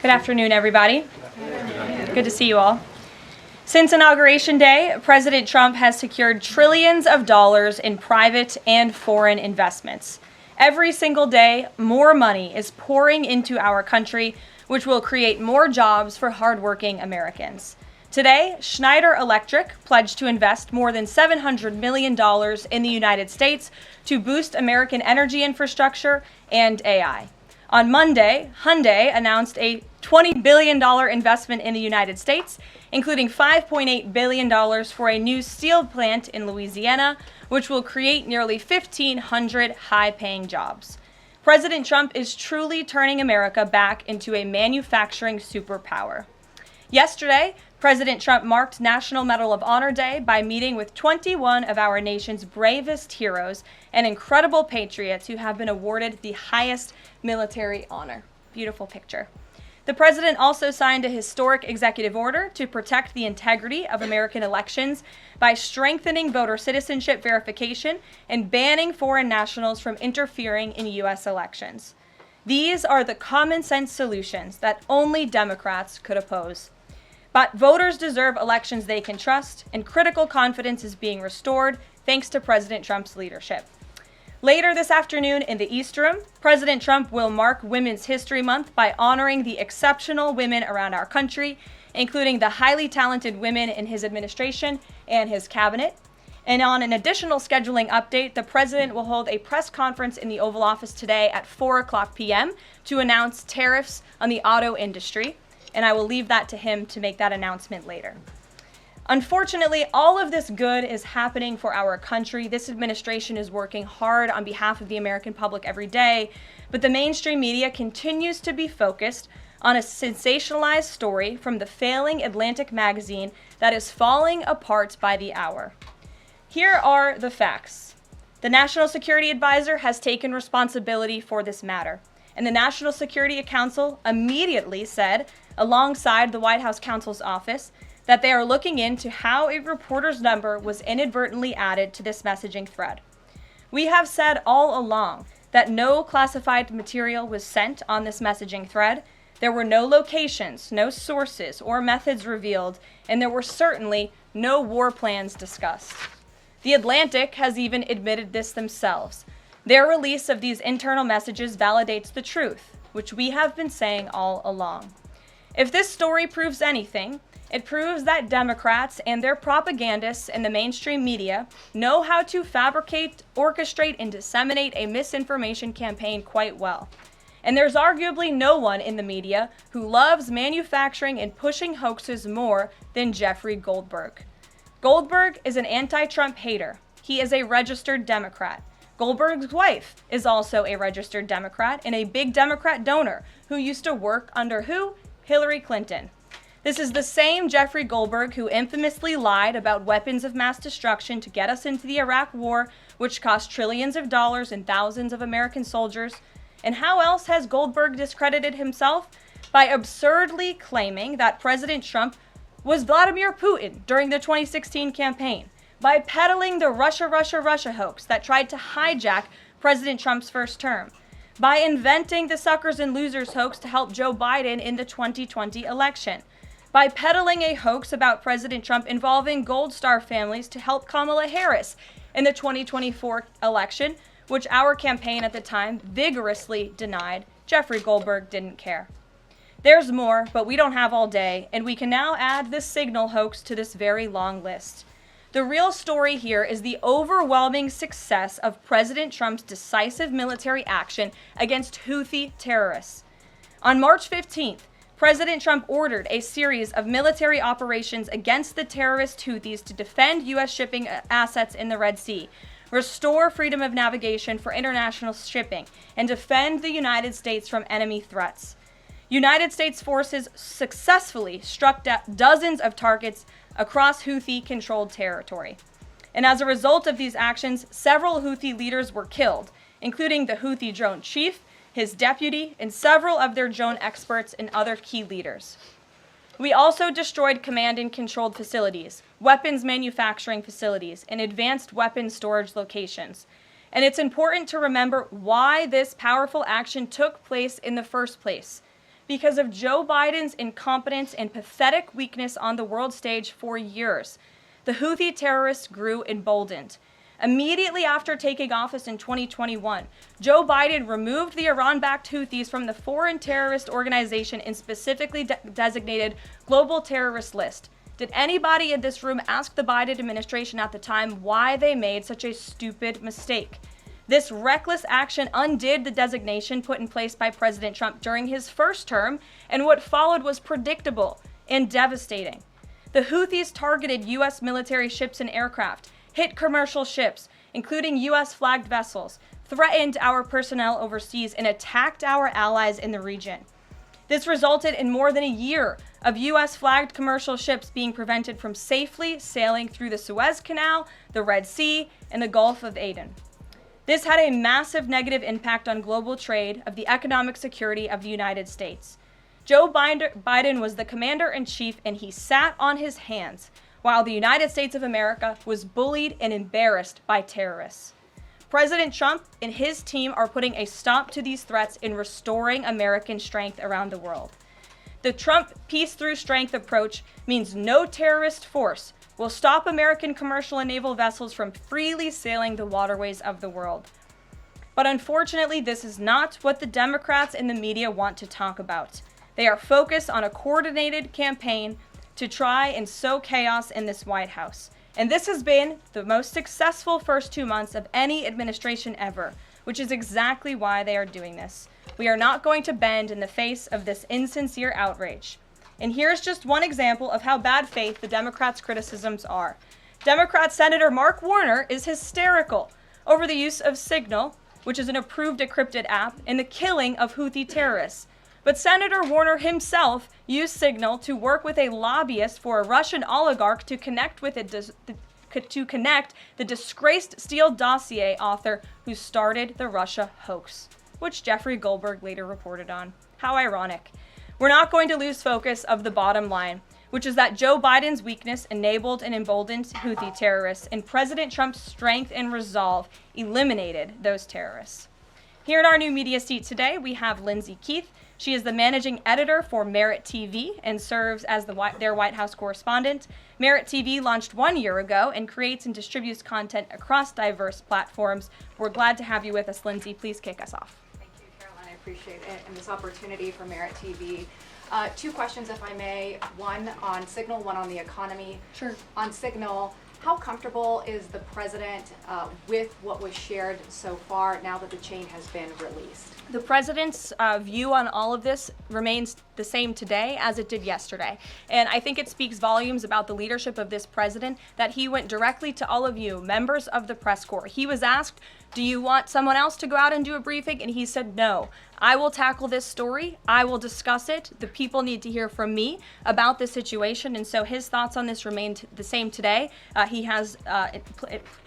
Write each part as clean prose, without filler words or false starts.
Good afternoon, everybody. Good to see you all. Since Inauguration Day, President Trump has secured trillions of dollars in private and foreign investments. Every single day, more money is pouring into our country, which will create more jobs for hardworking Americans. Today, Schneider Electric pledged to invest more than $700 million in the United States to boost American energy infrastructure and AI. On Monday, Hyundai announced a $20 billion investment in the United States, including $5.8 billion for a new steel plant in Louisiana, which will create nearly 1,500 high-paying jobs. President Trump is truly turning America back into a manufacturing superpower. Yesterday, President Trump marked National Medal of Honor Day by meeting with 21 of our nation's bravest heroes and incredible patriots who have been awarded the highest military honor. Beautiful picture. The president also signed a historic executive order to protect the integrity of American elections by strengthening voter citizenship verification and banning foreign nationals from interfering in U.S. elections. These are the common sense solutions that only Democrats could oppose. But voters deserve elections they can trust, and critical confidence is being restored thanks to President Trump's leadership. Later this afternoon in the East Room, President Trump will mark Women's History Month by honoring the exceptional women around our country, including the highly talented women in his administration and his cabinet. And on an additional scheduling update, the president will hold a press conference in the Oval Office today at 4:00 p.m. to announce tariffs on the auto industry. And I will leave that to him to make that announcement later. Unfortunately, all of this good is happening for our country. This administration is working hard on behalf of the American public every day, but the mainstream media continues to be focused on a sensationalized story from the failing Atlantic magazine that is falling apart by the hour. Here are the facts. The National Security Advisor has taken responsibility for this matter, and the National Security Council immediately said, alongside the White House counsel's office, that they are looking into how a reporter's number was inadvertently added to this messaging thread. We have said all along that no classified material was sent on this messaging thread. There were no locations, no sources, or methods revealed, and there were certainly no war plans discussed. The Atlantic has even admitted this themselves. Their release of these internal messages validates the truth, which we have been saying all along. If this story proves anything, it proves that Democrats and their propagandists in the mainstream media know how to fabricate, orchestrate, and disseminate a misinformation campaign quite well. And there's arguably no one in the media who loves manufacturing and pushing hoaxes more than Jeffrey Goldberg. Goldberg is an anti-Trump hater. He is a registered Democrat. Goldberg's wife is also a registered Democrat and a big Democrat donor who used to work under who? Hillary Clinton. This is the same Jeffrey Goldberg who infamously lied about weapons of mass destruction to get us into the Iraq War, which cost trillions of dollars and thousands of American soldiers. And how else has Goldberg discredited himself? By absurdly claiming that President Trump was Vladimir Putin during the 2016 campaign, by peddling the Russia hoax that tried to hijack President Trump's first term, by inventing the suckers and losers hoax to help Joe Biden in the 2020 election, by peddling a hoax about President Trump involving Gold Star families to help Kamala Harris in the 2024 election, which our campaign at the time vigorously denied. Jeffrey Goldberg didn't care. There's more, but we don't have all day, and we can now add this signal hoax to this very long list. The real story here is the overwhelming success of President Trump's decisive military action against Houthi terrorists. On March 15th, President Trump ordered a series of military operations against the terrorist Houthis to defend U.S. shipping assets in the Red Sea, restore freedom of navigation for international shipping, and defend the United States from enemy threats. United States forces successfully struck dozens of targets across Houthi-controlled territory. And as a result of these actions, several Houthi leaders were killed, including the Houthi drone chief, his deputy, and several of their drone experts and other key leaders. We also destroyed command and controlled facilities, weapons manufacturing facilities, and advanced weapons storage locations. And it's important to remember why this powerful action took place in the first place. because of Joe Biden's incompetence and pathetic weakness on the world stage for years. The Houthi terrorists grew emboldened. Immediately after taking office in 2021, Joe Biden removed the Iran-backed Houthis from the foreign terrorist organization and specifically designated global terrorist list. Did anybody in this room ask the Biden administration at the time why they made such a stupid mistake? This reckless action undid the designation put in place by President Trump during his first term, and what followed was predictable and devastating. The Houthis targeted U.S. military ships and aircraft, hit commercial ships, including U.S. flagged vessels, threatened our personnel overseas, and attacked our allies in the region. This resulted in more than a year of U.S. flagged commercial ships being prevented from safely sailing through the Suez Canal, the Red Sea, and the Gulf of Aden. This had a massive negative impact on global trade of the economic security of the United States. Joe Biden was the commander-in-chief, and he sat on his hands while the United States of America was bullied and embarrassed by terrorists. President Trump and his team are putting a stop to these threats and restoring American strength around the world. The Trump peace through strength approach means no terrorist force will stop American commercial and naval vessels from freely sailing the waterways of the world. But unfortunately, this is not what the Democrats and the media want to talk about. They are focused on a coordinated campaign to try and sow chaos in this White House. And this has been the most successful first 2 months of any administration ever, which is exactly why they are doing this. We are not going to bend in the face of this insincere outrage. And here's just one example of how bad faith the Democrats' criticisms are. Democrat Senator Mark Warner is hysterical over the use of Signal, which is an approved decrypted app, and the killing of Houthi terrorists. But Senator Warner himself used Signal to work with a lobbyist for a Russian oligarch to connect the disgraced Steele dossier author who started the Russia hoax, which Jeffrey Goldberg later reported on. How ironic. We're not going to lose focus of the bottom line, which is that Joe Biden's weakness enabled and emboldened Houthi terrorists, and President Trump's strength and resolve eliminated those terrorists. Here in our new media seat today, we have Lindsay Keith. She is the managing editor for Merit TV and serves as their White House correspondent. Merit TV launched 1 year ago and creates and distributes content across diverse platforms. We're glad to have you with us, Lindsay. Please kick us off. Thank you, Karoline. I appreciate it and this opportunity for Merit TV. 2 questions, if I may. One on Signal, one on the economy. Sure. On Signal, how comfortable is the president with what was shared so far now that the chain has been released? The president's view on all of this remains the same today as it did yesterday. And I think it speaks volumes about the leadership of this president that he went directly to all of you, members of the press corps. He was asked, do you want someone else to go out and do a briefing? And he said, no, I will tackle this story. I will discuss it. The people need to hear from me about this situation. And so his thoughts on this remained the same today. He has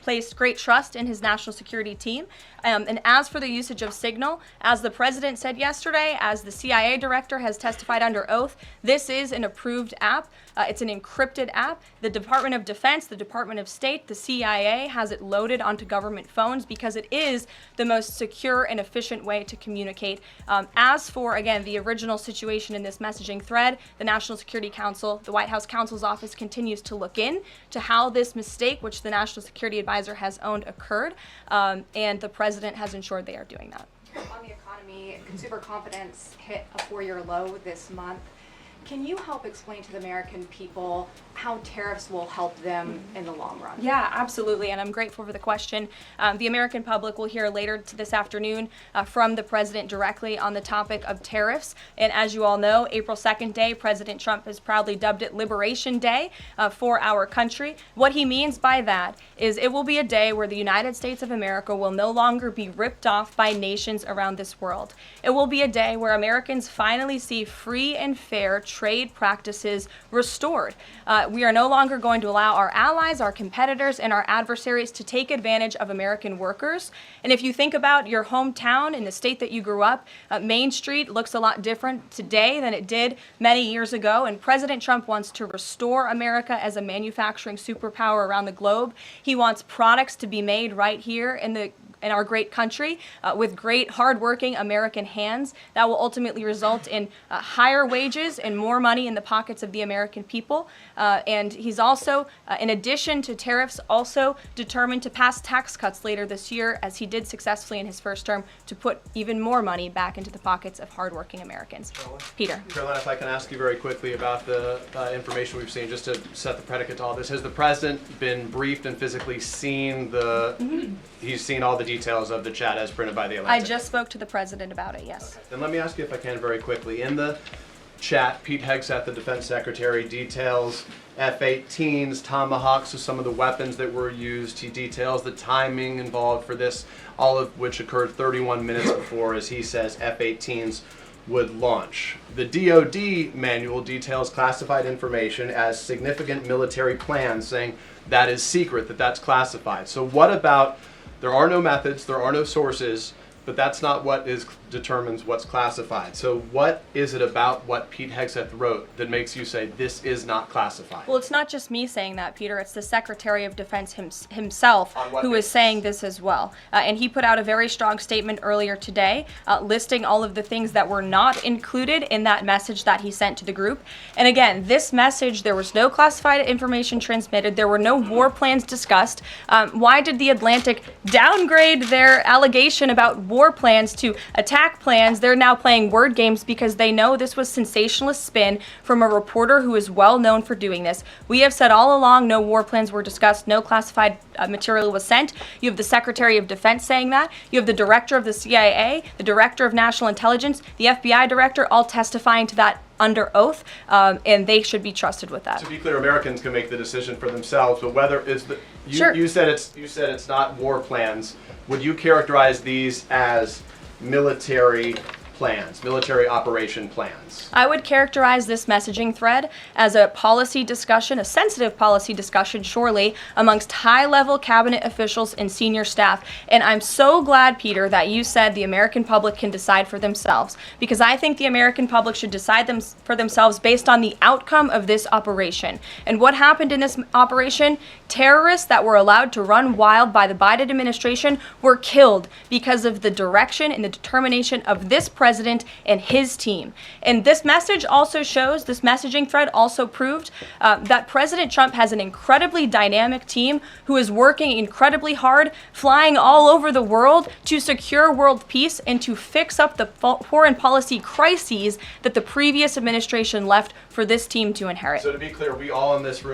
placed great trust in his national security team. And as for the usage of Signal, as the president said yesterday, as the CIA director has testified under oath, this is an approved app. It's an encrypted app. The Department of Defense, the Department of State, the CIA has it loaded onto government phones because it is the most secure and efficient way to communicate. As for, again, the original situation in this messaging thread, the National Security Council, the White House counsel's office continues to look in to how this mistake, which the National Security Advisor has owned, occurred, and the president has ensured they are doing that. On the economy, consumer confidence hit a 4-year low this month. Can you help explain to the American people how tariffs will help them in the long run? Yeah, absolutely, and I'm grateful for the question. The American public will hear later this afternoon from the president directly on the topic of tariffs. And as you all know, April 2nd day, President Trump has proudly dubbed it Liberation Day for our country. What he means by that is it will be a day where the United States of America will no longer be ripped off by nations around this world. It will be a day where Americans finally see free and fair trade practices restored. We are no longer going to allow our allies, our competitors, and our adversaries to take advantage of American workers. And if you think about your hometown in the state that you grew up, Main Street looks a lot different today than it did many years ago. And President Trump wants to restore America as a manufacturing superpower around the globe. He wants products to be made right here in the our great country with great, hardworking American hands that will ultimately result in higher wages and more money in the pockets of the American people. And he's also, in addition to tariffs, also determined to pass tax cuts later this year, as he did successfully in his first term, to put even more money back into the pockets of hardworking Americans. Peter. Caroline, if I can ask you very quickly about the information we've seen, just to set the predicate to all this. Has the president been briefed and physically seen he's seen all the details of the chat as printed by the Atlantic? I just spoke to the president about it, yes. Okay. Then let me ask you, if I can, very quickly. In the chat, Pete Hegseth, the defense secretary, details F-18s, Tomahawks, so some of the weapons that were used. He details the timing involved for this, all of which occurred 31 minutes before, as he says, F-18s would launch. The DoD manual details classified information as significant military plans, saying that is secret, that's classified. So what about, there are no methods, there are no sources, but that's not what determines what's classified. So what is it about what Pete Hegseth wrote that makes you say this is not classified? Well, it's not just me saying that, Peter. It's the Secretary of Defense himself who is saying this as well. And he put out a very strong statement earlier today listing all of the things that were not included in that message that he sent to the group. And again, this message, there was no classified information transmitted. There were no war plans discussed. Why did the Atlantic downgrade their allegation about war plans to attack plans? They're now playing word games because they know this was sensationalist spin from a reporter who is well known for doing this. We have said all along no war plans were discussed, no classified material was sent. You have the Secretary of Defense saying that. You have the Director of the CIA, the Director of National Intelligence, the FBI Director, all testifying to that under oath, and they should be trusted with that. To be clear, Americans can make the decision for themselves, but whether is the Sure. you said it's not war plans. Would you characterize these as military plans, military operation plans? I would characterize this messaging thread as a policy discussion, a sensitive policy discussion, surely, amongst high-level cabinet officials and senior staff. And I'm so glad, Peter, that you said the American public can decide for themselves, because I think the American public should decide for themselves based on the outcome of this operation. And what happened in this operation? Terrorists that were allowed to run wild by the Biden administration were killed because of the direction and the determination of this president and his team. And this message also shows, this messaging thread also proved that President Trump has an incredibly dynamic team who is working incredibly hard, flying all over the world to secure world peace and to fix up the foreign policy crises that the previous administration left for this team to inherit. So to be clear, we all in this room